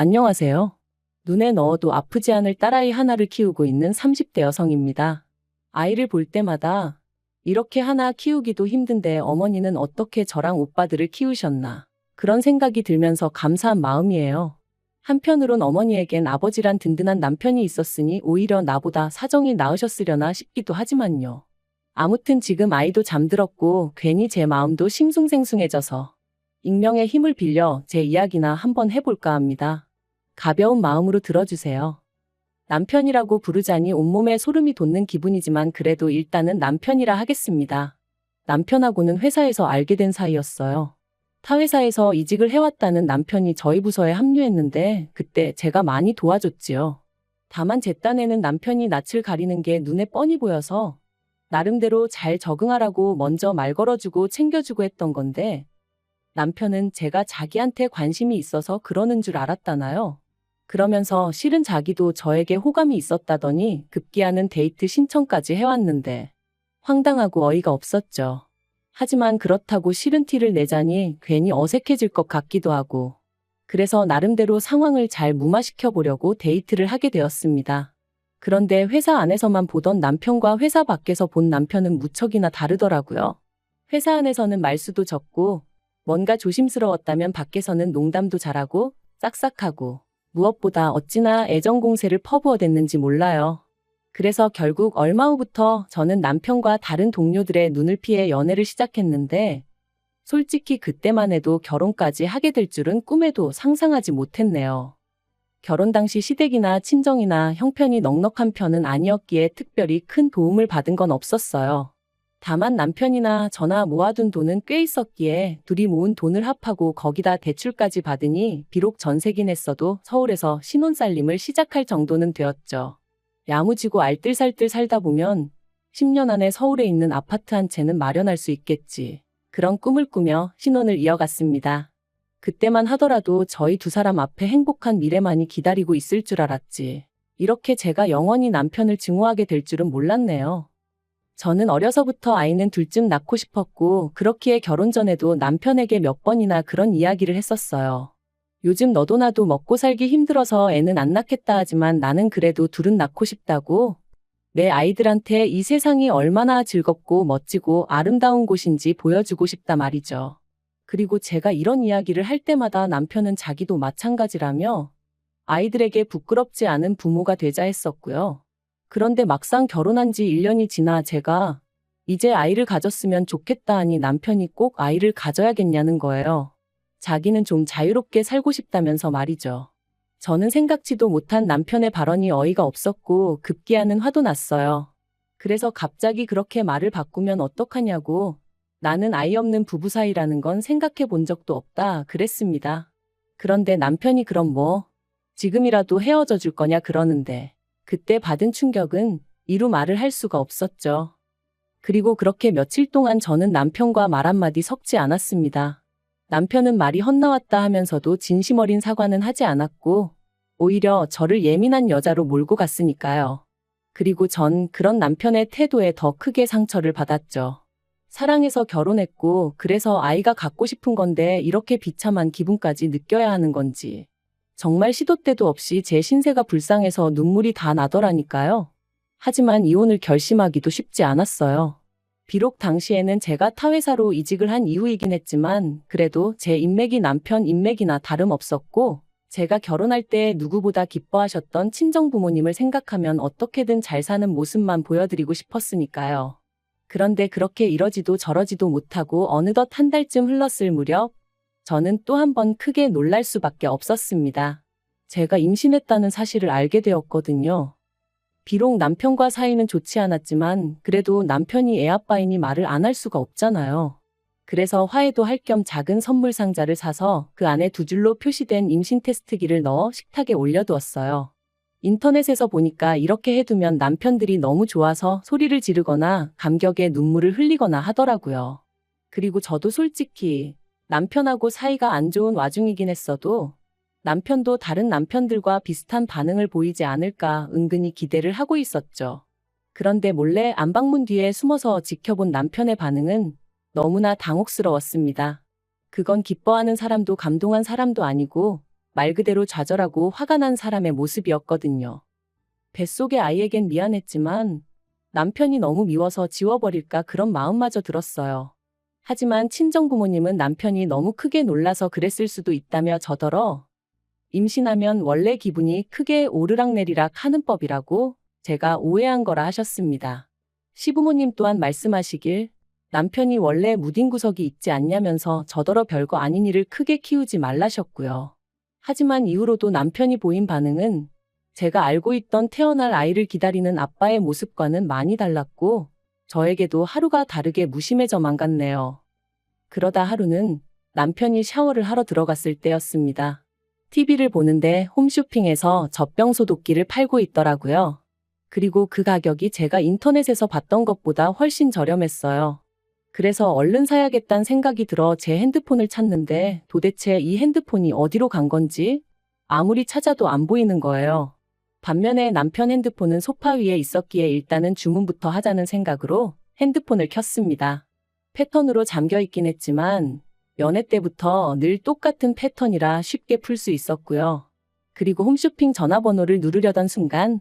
안녕하세요. 눈에 넣어도 아프지 않을 딸아이 하나를 키우고 있는 30대 여성입니다. 아이를 볼 때마다 이렇게 하나 키우기도 힘든데 어머니는 어떻게 저랑 오빠들을 키우셨나. 그런 생각이 들면서 감사한 마음이에요. 한편으론 어머니에겐 아버지란 든든한 남편이 있었으니 오히려 나보다 사정이 나으셨으려나 싶기도 하지만요. 아무튼 지금 아이도 잠들었고 괜히 제 마음도 싱숭생숭해져서 익명의 힘을 빌려 제 이야기나 한번 해볼까 합니다. 가벼운 마음으로 들어주세요. 남편이라고 부르자니 온몸에 소름이 돋는 기분이지만 그래도 일단은 남편이라 하겠습니다. 남편하고는 회사에서 알게 된 사이였어요. 타 회사에서 이직을 해왔다는 남편이 저희 부서에 합류했는데 그때 제가 많이 도와줬지요. 다만 제 딴에는 남편이 낯을 가리는 게 눈에 뻔히 보여서 나름대로 잘 적응하라고 먼저 말 걸어주고 챙겨주고 했던 건데 남편은 제가 자기한테 관심이 있어서 그러는 줄 알았다나요? 그러면서 실은 자기도 저에게 호감이 있었다더니 급기야는 데이트 신청까지 해왔는데 황당하고 어이가 없었죠. 하지만 그렇다고 싫은 티를 내자니 괜히 어색해질 것 같기도 하고 그래서 나름대로 상황을 잘 무마시켜 보려고 데이트를 하게 되었습니다. 그런데 회사 안에서만 보던 남편과 회사 밖에서 본 남편은 무척이나 다르더라고요. 회사 안에서는 말수도 적고 뭔가 조심스러웠다면 밖에서는 농담도 잘하고 싹싹하고 무엇보다 어찌나 애정 공세를 퍼부어댔는지 몰라요. 그래서 결국 얼마 후부터 저는 남편과 다른 동료들의 눈을 피해 연애를 시작했는데 솔직히 그때만 해도 결혼까지 하게 될 줄은 꿈에도 상상하지 못했네요. 결혼 당시 시댁이나 친정이나 형편이 넉넉한 편은 아니었기에 특별히 큰 도움을 받은 건 없었어요. 다만 남편이나 저나 모아둔 돈은 꽤 있었기에 둘이 모은 돈을 합하고 거기다 대출까지 받으니 비록 전세긴 했어도 서울에서 신혼살림을 시작할 정도는 되었죠. 야무지고 알뜰살뜰 살다 보면 10년 안에 서울에 있는 아파트 한 채는 마련할 수 있겠지. 그런 꿈을 꾸며 신혼을 이어갔습니다. 그때만 하더라도 저희 두 사람 앞에 행복한 미래만이 기다리고 있을 줄 알았지. 이렇게 제가 영원히 남편을 증오하게 될 줄은 몰랐네요. 저는 어려서부터 아이는 둘쯤 낳고 싶었고 그렇기에 결혼 전에도 남편에게 몇 번이나 그런 이야기를 했었어요. 요즘 너도 나도 먹고 살기 힘들어서 애는 안 낳겠다 하지만 나는 그래도 둘은 낳고 싶다고. 내 아이들한테 이 세상이 얼마나 즐겁고 멋지고 아름다운 곳인지 보여주고 싶다 말이죠. 그리고 제가 이런 이야기를 할 때마다 남편은 자기도 마찬가지라며 아이들에게 부끄럽지 않은 부모가 되자 했었고요. 그런데 막상 결혼한 지 1년이 지나 제가 이제 아이를 가졌으면 좋겠다 하니 남편이 꼭 아이를 가져야겠냐는 거예요. 자기는 좀 자유롭게 살고 싶다면서 말이죠. 저는 생각지도 못한 남편의 발언이 어이가 없었고 급기야는 화도 났어요. 그래서 갑자기 그렇게 말을 바꾸면 어떡하냐고 나는 아이 없는 부부 사이라는 건 생각해 본 적도 없다 그랬습니다. 그런데 남편이 그럼 뭐 지금이라도 헤어져 줄 거냐 그러는데 그때 받은 충격은 이루 말을 할 수가 없었죠. 그리고 그렇게 며칠 동안 저는 남편과 말 한마디 섞지 않았습니다. 남편은 말이 헛나왔다 하면서도 진심 어린 사과는 하지 않았고 오히려 저를 예민한 여자로 몰고 갔으니까요. 그리고 전 그런 남편의 태도에 더 크게 상처를 받았죠. 사랑해서 결혼했고 그래서 아이가 갖고 싶은 건데 이렇게 비참한 기분까지 느껴야 하는 건지. 정말 시도 때도 없이 제 신세가 불쌍해서 눈물이 다 나더라니까요. 하지만 이혼을 결심하기도 쉽지 않았어요. 비록 당시에는 제가 타 회사로 이직을 한 이후이긴 했지만 그래도 제 인맥이 남편 인맥이나 다름없었고 제가 결혼할 때 누구보다 기뻐하셨던 친정부모님을 생각하면 어떻게든 잘 사는 모습만 보여드리고 싶었으니까요. 그런데 그렇게 이러지도 저러지도 못하고 어느덧 한 달쯤 흘렀을 무렵 저는 또 한 번 크게 놀랄 수밖에 없었습니다. 제가 임신했다는 사실을 알게 되었거든요. 비록 남편과 사이는 좋지 않았지만 그래도 남편이 애아빠이니 말을 안 할 수가 없잖아요. 그래서 화해도 할 겸 작은 선물 상자를 사서 그 안에 두 줄로 표시된 임신 테스트기를 넣어 식탁에 올려두었어요. 인터넷에서 보니까 이렇게 해두면 남편들이 너무 좋아서 소리를 지르거나 감격에 눈물을 흘리거나 하더라고요. 그리고 저도 솔직히 남편하고 사이가 안 좋은 와중이긴 했어도 남편도 다른 남편들과 비슷한 반응을 보이지 않을까 은근히 기대를 하고 있었죠. 그런데 몰래 안방문 뒤에 숨어서 지켜본 남편의 반응은 너무나 당혹스러웠습니다. 그건 기뻐하는 사람도 감동한 사람도 아니고 말 그대로 좌절하고 화가 난 사람의 모습이었거든요. 뱃속의 아이에겐 미안했지만 남편이 너무 미워서 지워버릴까 그런 마음마저 들었어요. 하지만 친정부모님은 남편이 너무 크게 놀라서 그랬을 수도 있다며 저더러 임신하면 원래 기분이 크게 오르락내리락 하는 법이라고 제가 오해한 거라 하셨습니다. 시부모님 또한 말씀하시길 남편이 원래 무딘 구석이 있지 않냐면서 저더러 별거 아닌 일을 크게 키우지 말라셨고요. 하지만 이후로도 남편이 보인 반응은 제가 알고 있던 태어날 아이를 기다리는 아빠의 모습과는 많이 달랐고 저에게도 하루가 다르게 무심해져만 갔네요. 그러다 하루는 남편이 샤워를 하러 들어갔을 때였습니다. TV를 보는데 홈쇼핑에서 젖병 소독기를 팔고 있더라고요. 그리고 그 가격이 제가 인터넷에서 봤던 것보다 훨씬 저렴했어요. 그래서 얼른 사야겠다는 생각이 들어 제 핸드폰을 찾는데 도대체 이 핸드폰이 어디로 간 건지 아무리 찾아도 안 보이는 거예요. 반면에 남편 핸드폰은 소파 위에 있었기에 일단은 주문부터 하자는 생각으로 핸드폰을 켰습니다. 패턴으로 잠겨 있긴 했지만 연애 때부터 늘 똑같은 패턴이라 쉽게 풀 수 있었고요. 그리고 홈쇼핑 전화번호를 누르려던 순간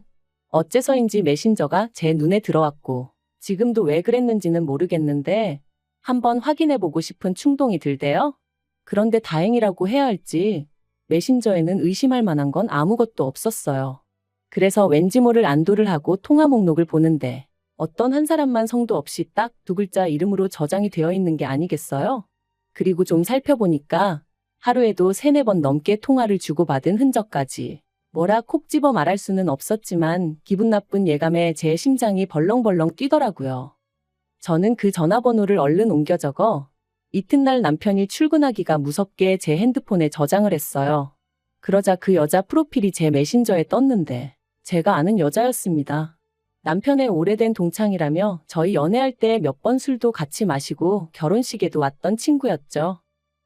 어째서인지 메신저가 제 눈에 들어왔고 지금도 왜 그랬는지는 모르겠는데 한번 확인해보고 싶은 충동이 들대요. 그런데 다행이라고 해야 할지 메신저에는 의심할 만한 건 아무것도 없었어요. 그래서 왠지 모를 안도를 하고 통화 목록을 보는데 어떤 한 사람만 성도 없이 딱 두 글자 이름으로 저장이 되어 있는 게 아니겠어요? 그리고 좀 살펴보니까 하루에도 3-4번 넘게 통화를 주고받은 흔적까지. 뭐라 콕 집어 말할 수는 없었지만 기분 나쁜 예감에 제 심장이 벌렁벌렁 뛰더라고요. 저는 그 전화번호를 얼른 옮겨 적어 이튿날 남편이 출근하기가 무섭게 제 핸드폰에 저장을 했어요. 그러자 그 여자 프로필이 제 메신저에 떴는데 제가 아는 여자였습니다. 남편의 오래된 동창이라며 저희 연애할 때 몇 번 술도 같이 마시고 결혼식에도 왔던 친구였죠.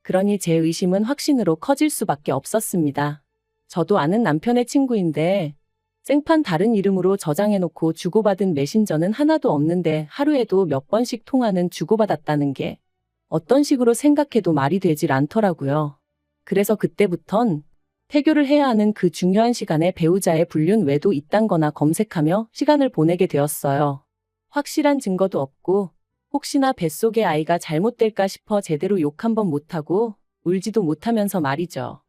그러니 제 의심은 확신으로 커질 수밖에 없었습니다. 저도 아는 남편의 친구인데 생판 다른 이름으로 저장해놓고 주고받은 메신저는 하나도 없는데 하루에도 몇 번씩 통화는 주고받았다는 게 어떤 식으로 생각해도 말이 되질 않더라고요. 그래서 그때부턴 태교를 해야 하는 그 중요한 시간에 배우자의 불륜 외도 있단 거나 검색하며 시간을 보내게 되었어요. 확실한 증거도 없고 혹시나 뱃속의 아이가 잘못될까 싶어 제대로 욕 한 번 못하고 울지도 못하면서 말이죠.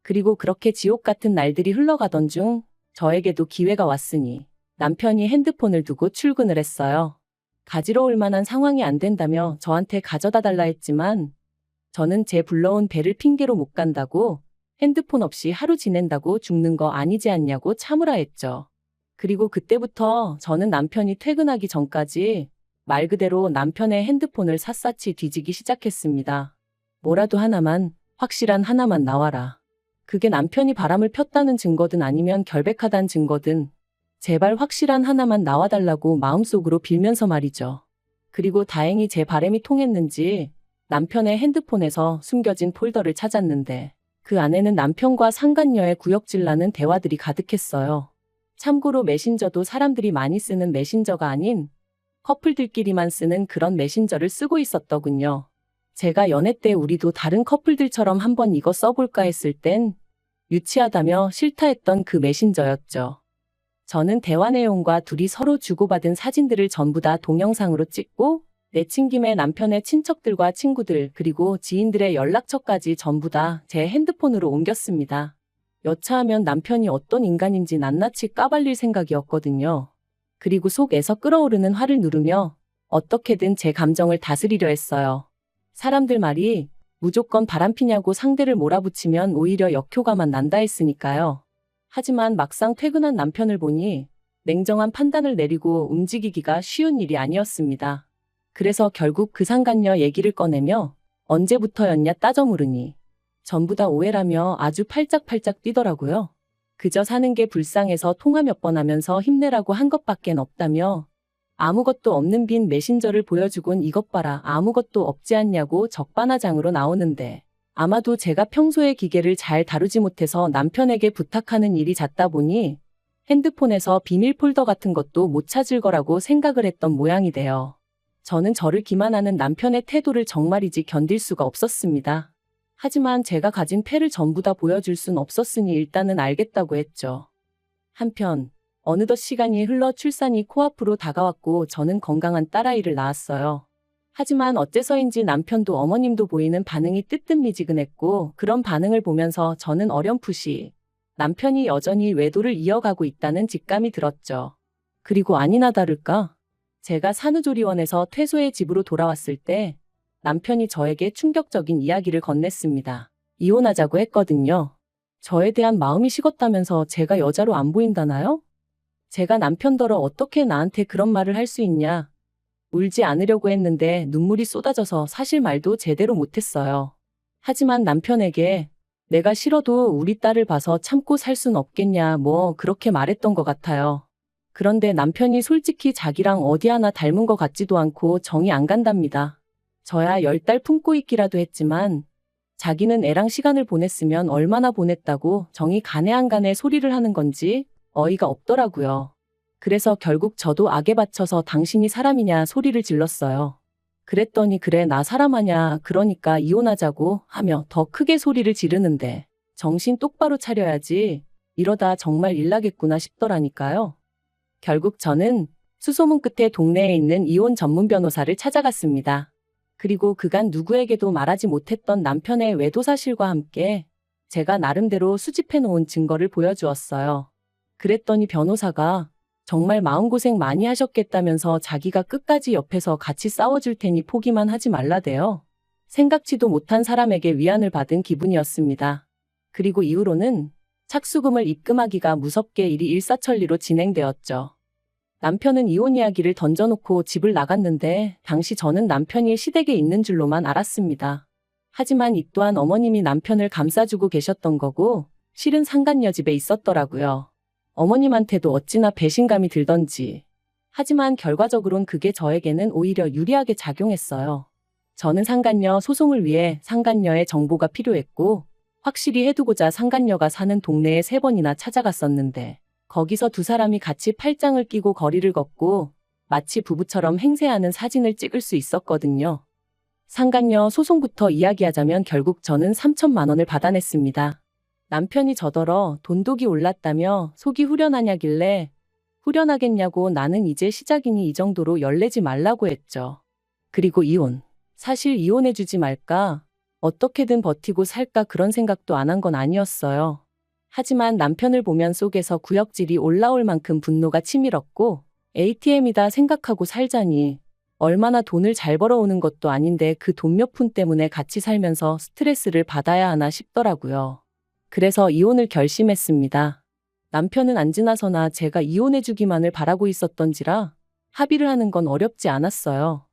그리고 그렇게 지옥 같은 날들이 흘러가던 중 저에게도 기회가 왔으니 남편이 핸드폰을 두고 출근을 했어요. 가지러 올 만한 상황이 안 된다며 저한테 가져다 달라 했지만 저는 제 불러온 배를 핑계로 못 간다고 핸드폰 없이 하루 지낸다고 죽는 거 아니지 않냐고 참으라 했죠. 그리고 그때부터 저는 남편이 퇴근하기 전까지 말 그대로 남편의 핸드폰을 샅샅이 뒤지기 시작했습니다. 뭐라도 하나만, 확실한 하나만 나와라. 그게 남편이 바람을 폈다는 증거든 아니면 결백하다는 증거든 제발 확실한 하나만 나와달라고 마음속으로 빌면서 말이죠. 그리고 다행히 제 바람이 통했는지 남편의 핸드폰에서 숨겨진 폴더를 찾았는데 그 안에는 남편과 상간녀의 구역질 나는 대화들이 가득했어요. 참고로 메신저도 사람들이 많이 쓰는 메신저가 아닌 커플들끼리만 쓰는 그런 메신저를 쓰고 있었더군요. 제가 연애 때 우리도 다른 커플들처럼 한번 이거 써볼까 했을 땐 유치하다며 싫다 했던 그 메신저였죠. 저는 대화 내용과 둘이 서로 주고받은 사진들을 전부 다 동영상으로 찍고 내친김에 남편의 친척들과 친구들 그리고 지인들의 연락처까지 전부 다 제 핸드폰으로 옮겼습니다. 여차하면 남편이 어떤 인간인지 낱낱이 까발릴 생각이었거든요. 그리고 속에서 끓어오르는 화를 누르며 어떻게든 제 감정을 다스리려 했어요. 사람들 말이 무조건 바람피냐고 상대를 몰아붙이면 오히려 역효과만 난다 했으니까요. 하지만 막상 퇴근한 남편을 보니 냉정한 판단을 내리고 움직이기가 쉬운 일이 아니었습니다. 그래서 결국 그 상간녀 얘기를 꺼내며 언제부터였냐 따져 물으니 전부 다 오해라며 아주 팔짝팔짝 뛰더라고요. 그저 사는 게 불쌍해서 통화 몇 번 하면서 힘내라고 한 것밖엔 없다며 아무것도 없는 빈 메신저를 보여주곤 이것 봐라 아무것도 없지 않냐고 적반하장으로 나오는데 아마도 제가 평소에 기계를 잘 다루지 못해서 남편에게 부탁하는 일이 잦다 보니 핸드폰에서 비밀 폴더 같은 것도 못 찾을 거라고 생각을 했던 모양이 돼요. 저는 저를 기만하는 남편의 태도를 정말이지 견딜 수가 없었습니다. 하지만 제가 가진 패를 전부 다 보여줄 순 없었으니 일단은 알겠다고 했죠. 한편 어느덧 시간이 흘러 출산이 코앞으로 다가왔고 저는 건강한 딸아이를 낳았어요. 하지만 어째서인지 남편도 어머님도 보이는 반응이 뜨뜻미지근했고 그런 반응을 보면서 저는 어렴풋이 남편이 여전히 외도를 이어가고 있다는 직감이 들었죠. 그리고 아니나 다를까? 제가 산후조리원에서 퇴소해 집으로 돌아왔을 때 남편이 저에게 충격적인 이야기를 건넸습니다. 이혼하자고 했거든요. 저에 대한 마음이 식었다면서 제가 여자로 안 보인다나요? 제가 남편더러 어떻게 나한테 그런 말을 할 수 있냐. 울지 않으려고 했는데 눈물이 쏟아져서 사실 말도 제대로 못했어요. 하지만 남편에게 내가 싫어도 우리 딸을 봐서 참고 살 순 없겠냐 뭐 그렇게 말했던 것 같아요. 그런데 남편이 솔직히 자기랑 어디 하나 닮은 것 같지도 않고 정이 안 간답니다. 저야 10달 품고 있기라도 했지만 자기는 애랑 시간을 보냈으면 얼마나 보냈다고 정이 가네 안 가네 소리를 하는 건지 어이가 없더라고요. 그래서 결국 저도 악에 받쳐서 당신이 사람이냐 소리를 질렀어요. 그랬더니 그래 나 사람하냐 그러니까 이혼하자고 하며 더 크게 소리를 지르는데 정신 똑바로 차려야지 이러다 정말 일 나겠구나 싶더라니까요. 결국 저는 수소문 끝에 동네에 있는 이혼 전문 변호사를 찾아갔습니다. 그리고 그간 누구에게도 말하지 못했던 남편의 외도 사실과 함께 제가 나름대로 수집해 놓은 증거를 보여주었어요. 그랬더니 변호사가 정말 마음고생 많이 하셨겠다면서 자기가 끝까지 옆에서 같이 싸워줄 테니 포기만 하지 말라대요. 생각지도 못한 사람에게 위안을 받은 기분이었습니다. 그리고 이후로는 착수금을 입금하기가 무섭게 일이 일사천리로 진행되었죠. 남편은 이혼 이야기를 던져놓고 집을 나갔는데 당시 저는 남편이 시댁에 있는 줄로만 알았습니다. 하지만 이 또한 어머님이 남편을 감싸주고 계셨던 거고 실은 상간녀 집에 있었더라고요. 어머님한테도 어찌나 배신감이 들던지. 하지만 결과적으론 그게 저에게는 오히려 유리하게 작용했어요. 저는 상간녀 소송을 위해 상간녀의 정보가 필요했고 확실히 해두고자 상간녀가 사는 동네에 3번이나 찾아갔었는데 거기서 두 사람이 같이 팔짱을 끼고 거리를 걷고 마치 부부처럼 행세하는 사진을 찍을 수 있었거든요. 상간녀 소송부터 이야기하자면 결국 저는 3천만 원을 받아냈습니다. 남편이 저더러 돈독이 올랐다며 속이 후련하냐길래 후련하겠냐고 나는 이제 시작이니 이 정도로 열내지 말라고 했죠. 그리고 이혼. 사실 이혼해주지 말까? 어떻게든 버티고 살까 그런 생각도 안 한 건 아니었어요. 하지만 남편을 보면 속에서 구역질이 올라올 만큼 분노가 치밀었고 ATM이다 생각하고 살자니 얼마나 돈을 잘 벌어오는 것도 아닌데 그 돈 몇 푼 때문에 같이 살면서 스트레스를 받아야 하나 싶더라고요. 그래서 이혼을 결심했습니다. 남편은 안 지나서나 제가 이혼해주기만을 바라고 있었던지라 합의를 하는 건 어렵지 않았어요.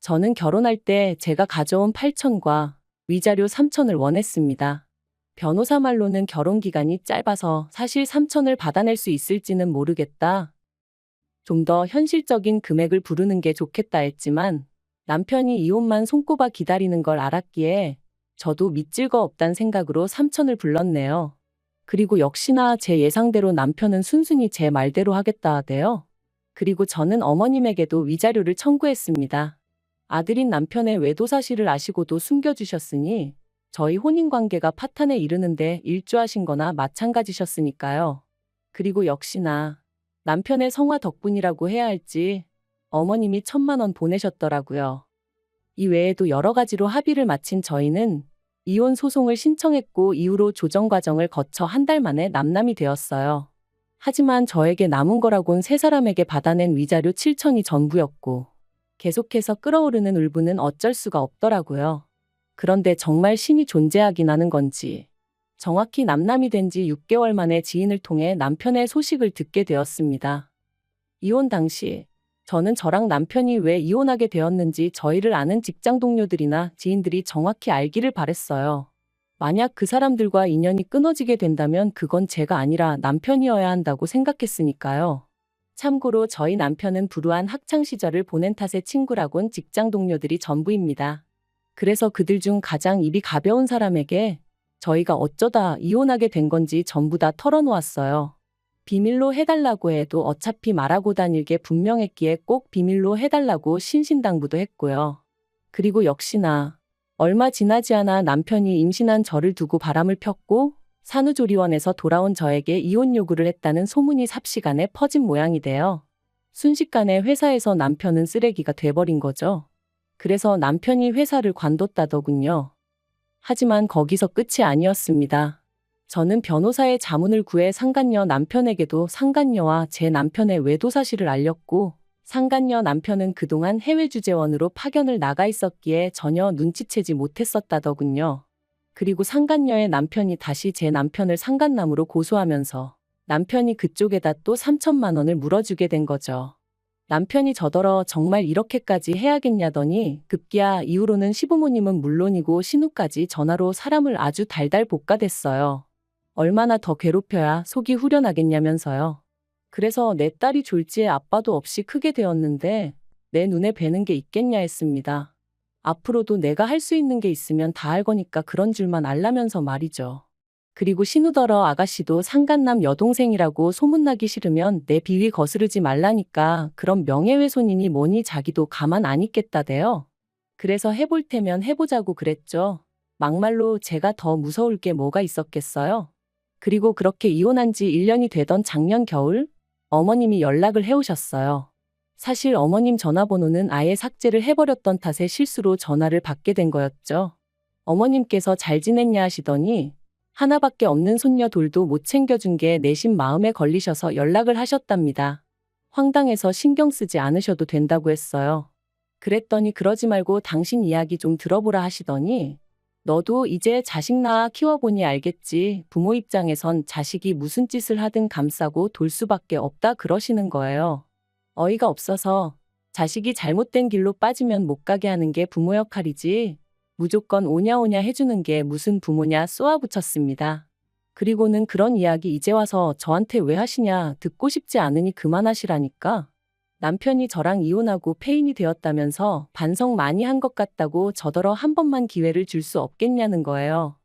저는 결혼할 때 제가 가져온 8천과 위자료 3천을 원했습니다. 변호사 말로는 결혼 기간이 짧아서 사실 3천을 받아낼 수 있을지는 모르겠다. 좀 더 현실적인 금액을 부르는 게 좋겠다 했지만 남편이 이혼만 손꼽아 기다리는 걸 알았기에 저도 믿질 거 없단 생각으로 3천을 불렀네요. 그리고 역시나 제 예상대로 남편은 순순히 제 말대로 하겠다 하대요. 그리고 저는 어머님에게도 위자료를 청구했습니다. 아들인 남편의 외도 사실을 아시고도 숨겨주셨으니 저희 혼인관계가 파탄에 이르는데 일조하신 거나 마찬가지셨으니까요. 그리고 역시나 남편의 성화 덕분이라고 해야 할지 어머님이 1,000만 원 보내셨더라고요. 이 외에도 여러 가지로 합의를 마친 저희는 이혼 소송을 신청했고 이후로 조정 과정을 거쳐 한 달 만에 남남이 되었어요. 하지만 저에게 남은 거라곤 세 사람에게 받아낸 위자료 7천이 전부였고 계속해서 끓어오르는 울분은 어쩔 수가 없더라고요. 그런데 정말 신이 존재하긴 하는 건지 정확히 남남이 된 지 6개월 만에 지인을 통해 남편의 소식을 듣게 되었습니다. 이혼 당시 저는 저랑 남편이 왜 이혼하게 되었는지 저희를 아는 직장 동료들이나 지인들이 정확히 알기를 바랬어요. 만약 그 사람들과 인연이 끊어지게 된다면 그건 제가 아니라 남편이어야 한다고 생각했으니까요. 참고로 저희 남편은 불우한 학창시절을 보낸 탓에 친구라곤 직장 동료들이 전부입니다. 그래서 그들 중 가장 입이 가벼운 사람에게 저희가 어쩌다 이혼하게 된 건지 전부 다 털어놓았어요. 비밀로 해달라고 해도 어차피 말하고 다닐 게 분명했기에 꼭 비밀로 해달라고 신신당부도 했고요. 그리고 역시나 얼마 지나지 않아 남편이 임신한 저를 두고 바람을 폈고 산후조리원에서 돌아온 저에게 이혼 요구를 했다는 소문이 삽시간에 퍼진 모양이 돼요. 순식간에 회사에서 남편은 쓰레기가 돼버린 거죠. 그래서 남편이 회사를 관뒀다더군요. 하지만 거기서 끝이 아니었습니다. 저는 변호사의 자문을 구해 상간녀 남편에게도 상간녀와 제 남편의 외도 사실을 알렸고, 상간녀 남편은 그동안 해외 주재원으로 파견을 나가 있었기에 전혀 눈치채지 못했었다더군요. 그리고 상간녀의 남편이 다시 제 남편을 상간남으로 고소하면서 남편이 그쪽에다 또 3천만 원을 물어주게 된 거죠. 남편이 저더러 정말 이렇게까지 해야겠냐더니 급기야 이후로는 시부모님은 물론이고 신우까지 전화로 사람을 아주 달달 볶아댔어요. 얼마나 더 괴롭혀야 속이 후련하겠냐면서요. 그래서 내 딸이 졸지에 아빠도 없이 크게 되었는데 내 눈에 뵈는 게 있겠냐 했습니다. 앞으로도 내가 할 수 있는 게 있으면 다 할 거니까 그런 줄만 알라면서 말이죠. 그리고 신우더러 아가씨도 상간남 여동생이라고 소문나기 싫으면 내 비위 거스르지 말라니까 그런 명예훼손이니 뭐니 자기도 가만 안 있겠다대요. 그래서 해볼 테면 해보자고 그랬죠. 막말로 제가 더 무서울 게 뭐가 있었겠어요. 그리고 그렇게 이혼한 지 1년이 되던 작년 겨울 어머님이 연락을 해오셨어요. 사실 어머님 전화번호는 아예 삭제를 해버렸던 탓에 실수로 전화를 받게 된 거였죠. 어머님께서 잘 지냈냐 하시더니 하나밖에 없는 손녀 돌도 못 챙겨준 게 내심 마음에 걸리셔서 연락을 하셨답니다. 황당해서 신경 쓰지 않으셔도 된다고 했어요. 그랬더니 그러지 말고 당신 이야기 좀 들어보라 하시더니 너도 이제 자식 낳아 키워보니 알겠지. 부모 입장에선 자식이 무슨 짓을 하든 감싸고 돌 수밖에 없다 그러시는 거예요. 어이가 없어서 자식이 잘못된 길로 빠지면 못 가게 하는 게 부모 역할이지. 무조건 오냐오냐 해주는 게 무슨 부모냐 쏘아붙였습니다. 그리고는 그런 이야기 이제 와서 저한테 왜 하시냐 듣고 싶지 않으니 그만하시라니까. 남편이 저랑 이혼하고 폐인이 되었다면서 반성 많이 한 것 같다고 저더러 한 번만 기회를 줄 수 없겠냐는 거예요.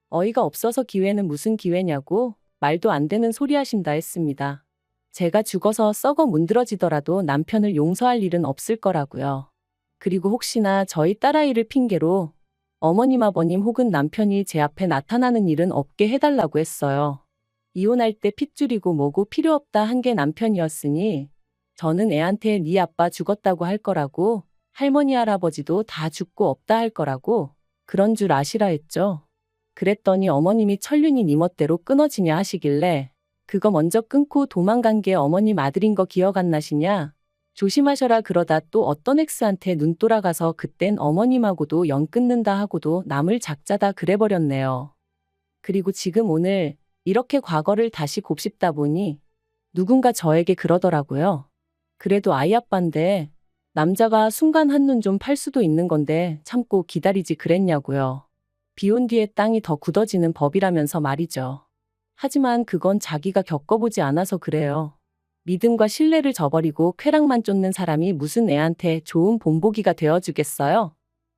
어이가 없어서 기회는 무슨 기회냐고 말도 안 되는 소리 하신다 했습니다. 제가 죽어서 썩어 문드러지더라도 남편을 용서할 일은 없을 거라고요. 그리고 혹시나 저희 딸아이를 핑계로 어머님 아버님 혹은 남편이 제 앞에 나타나는 일은 없게 해달라고 했어요. 이혼할 때 핏줄이고 뭐고 필요 없다 한 게 남편이었으니 저는 애한테 네 아빠 죽었다고 할 거라고 할머니 할아버지도 다 죽고 없다 할 거라고 그런 줄 아시라 했죠. 그랬더니 어머님이 천륜이 네 멋대로 끊어지냐 하시길래 그거 먼저 끊고 도망간 게 어머님 아들인 거 기억 안 나시냐? 조심하셔라 그러다 또 어떤 엑스한테 눈 돌아가서 그땐 어머님하고도 연 끊는다 하고도 남을 작자다 그래버렸네요. 그리고 지금 오늘 이렇게 과거를 다시 곱씹다 보니 누군가 저에게 그러더라고요. 그래도 아이 아빠인데 남자가 순간 한눈 좀 팔 수도 있는 건데 참고 기다리지 그랬냐고요. 비온 뒤에 땅이 더 굳어지는 법이라면서 말이죠. 하지만 그건 자기가 겪어보지 않아서 그래요. 믿음과 신뢰를 저버리고 쾌락만 쫓는 사람이 무슨 애한테 좋은 본보기가 되어주겠어요?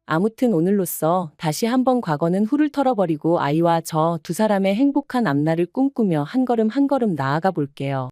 아무튼 오늘로써 다시 한번 과거는 훌을 털어버리고 아이와 저 두 사람의 행복한 앞날을 꿈꾸며 한 걸음 한 걸음 나아가 볼게요.